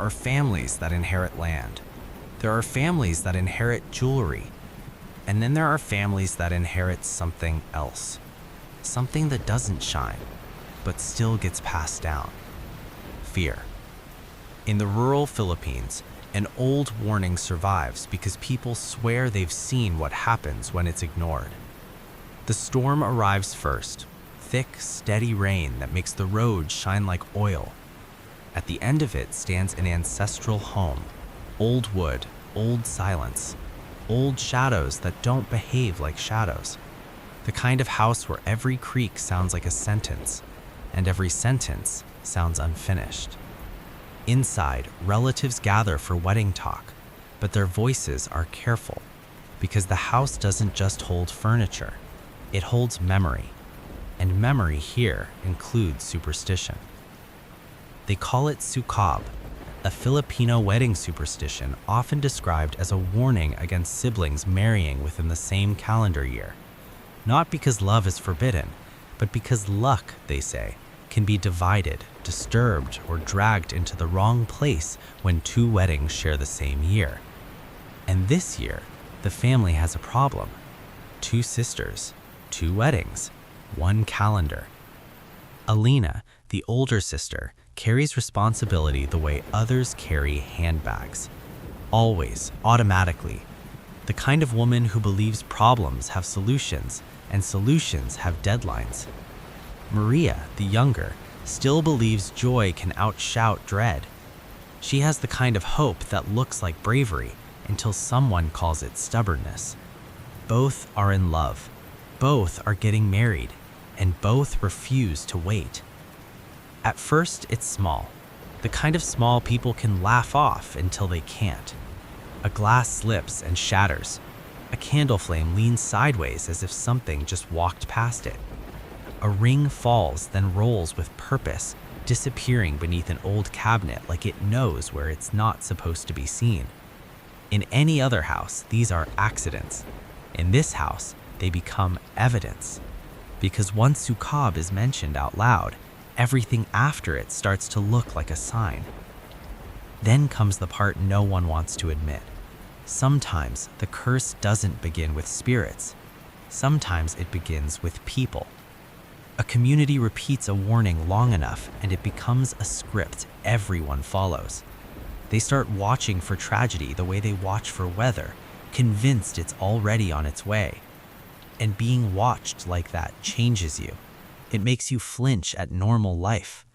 are families that inherit land. There are families that inherit jewelry. And then there are families that inherit something else. Something that doesn't shine, but still gets passed down. Fear. In the rural Philippines, an old warning survives because people swear they've seen what happens when it's ignored. The storm arrives first, thick, steady rain that makes the road shine like oil. At the end of it stands an ancestral home, old wood, old silence, old shadows that don't behave like shadows. The kind of house where every creak sounds like a sentence, and every sentence sounds unfinished. Inside, relatives gather for wedding talk, but their voices are careful, because the house doesn't just hold furniture, it holds memory. And memory here includes superstition. They call it Sukob, a Filipino wedding superstition often described as a warning against siblings marrying within the same calendar year. Not because love is forbidden, but because luck, they say, can be divided, disturbed, or dragged into the wrong place when two weddings share the same year. And this year, the family has a problem. 2 sisters, 2 weddings, 1 calendar. Alina, the older sister, carries responsibility the way others carry handbags. Always, automatically. The kind of woman who believes problems have solutions and solutions have deadlines. Maria, the younger, still believes joy can outshout dread. She has the kind of hope that looks like bravery until someone calls it stubbornness. Both are in love. Both are getting married, and both refuse to wait. At first, it's small. The kind of small people can laugh off until they can't. A glass slips and shatters. A candle flame leans sideways as if something just walked past it. A ring falls, then rolls with purpose, disappearing beneath an old cabinet like it knows where it's not supposed to be seen. In any other house, these are accidents. In this house, they become evidence. Because once Sukob is mentioned out loud, everything after it starts to look like a sign. Then comes the part no one wants to admit. Sometimes the curse doesn't begin with spirits. Sometimes it begins with people. A community repeats a warning long enough and it becomes a script everyone follows. They start watching for tragedy the way they watch for weather, convinced it's already on its way. And being watched like that changes you. It makes you flinch at normal life.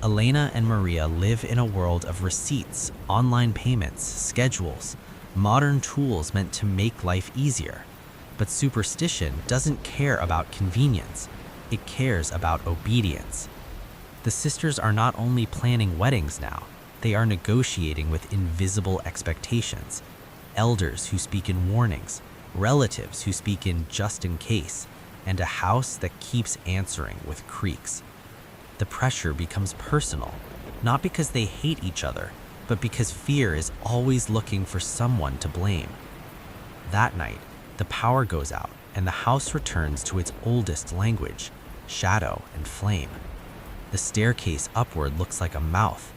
Elena and Maria live in a world of receipts, online payments, schedules, modern tools meant to make life easier. But superstition doesn't care about convenience. It cares about obedience. The sisters are not only planning weddings now, they are negotiating with invisible expectations. Elders who speak in warnings, relatives who speak in just in case, and a house that keeps answering with creaks. The pressure becomes personal, not because they hate each other, but because fear is always looking for someone to blame. That night, the power goes out and the house returns to its oldest language, shadow and flame. The staircase upward looks like a mouth.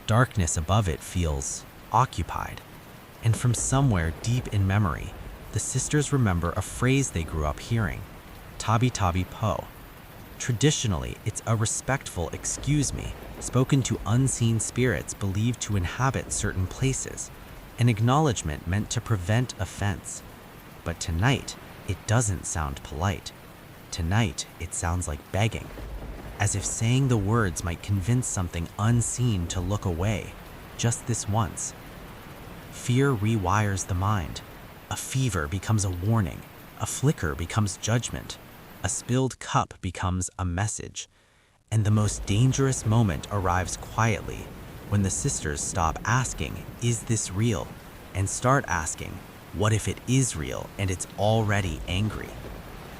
Darkness above it feels occupied. And from somewhere deep in memory, the sisters remember a phrase they grew up hearing, tabi tabi po. Traditionally, it's a respectful excuse me, spoken to unseen spirits believed to inhabit certain places, an acknowledgement meant to prevent offense. But tonight, it doesn't sound polite. Tonight, it sounds like begging, as if saying the words might convince something unseen to look away, just this once. Fear rewires the mind. A fever becomes a warning. A flicker becomes judgment. A spilled cup becomes a message. And the most dangerous moment arrives quietly, when the sisters stop asking, "Is this real?" and start asking, "What if it is real and it's already angry?"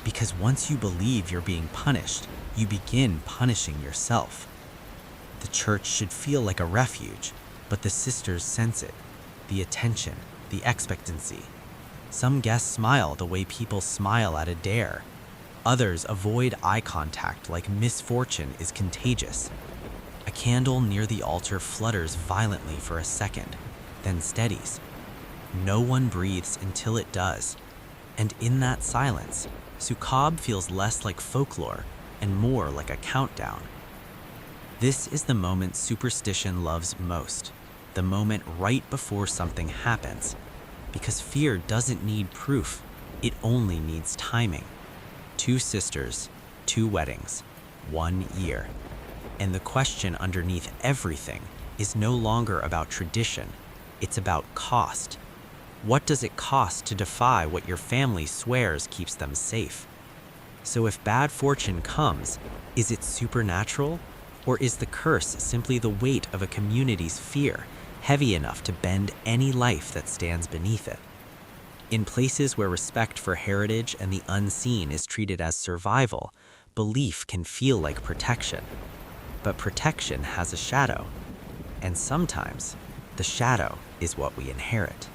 Because once you believe you're being punished, you begin punishing yourself. The church should feel like a refuge, but the sisters sense it. The attention, the expectancy. Some guests smile the way people smile at a dare. Others avoid eye contact like misfortune is contagious. A candle near the altar flutters violently for a second, then steadies. No one breathes until it does, and in that silence, Sukob feels less like folklore and more like a countdown. This is the moment superstition loves most, the moment right before something happens, because fear doesn't need proof, it only needs timing. 2 sisters, 2 weddings, 1 year. And the question underneath everything is no longer about tradition, it's about cost. What does it cost to defy what your family swears keeps them safe? So if bad fortune comes, is it supernatural? Or is the curse simply the weight of a community's fear, heavy enough to bend any life that stands beneath it? In places where respect for heritage and the unseen is treated as survival, belief can feel like protection. But protection has a shadow, and sometimes the shadow is what we inherit.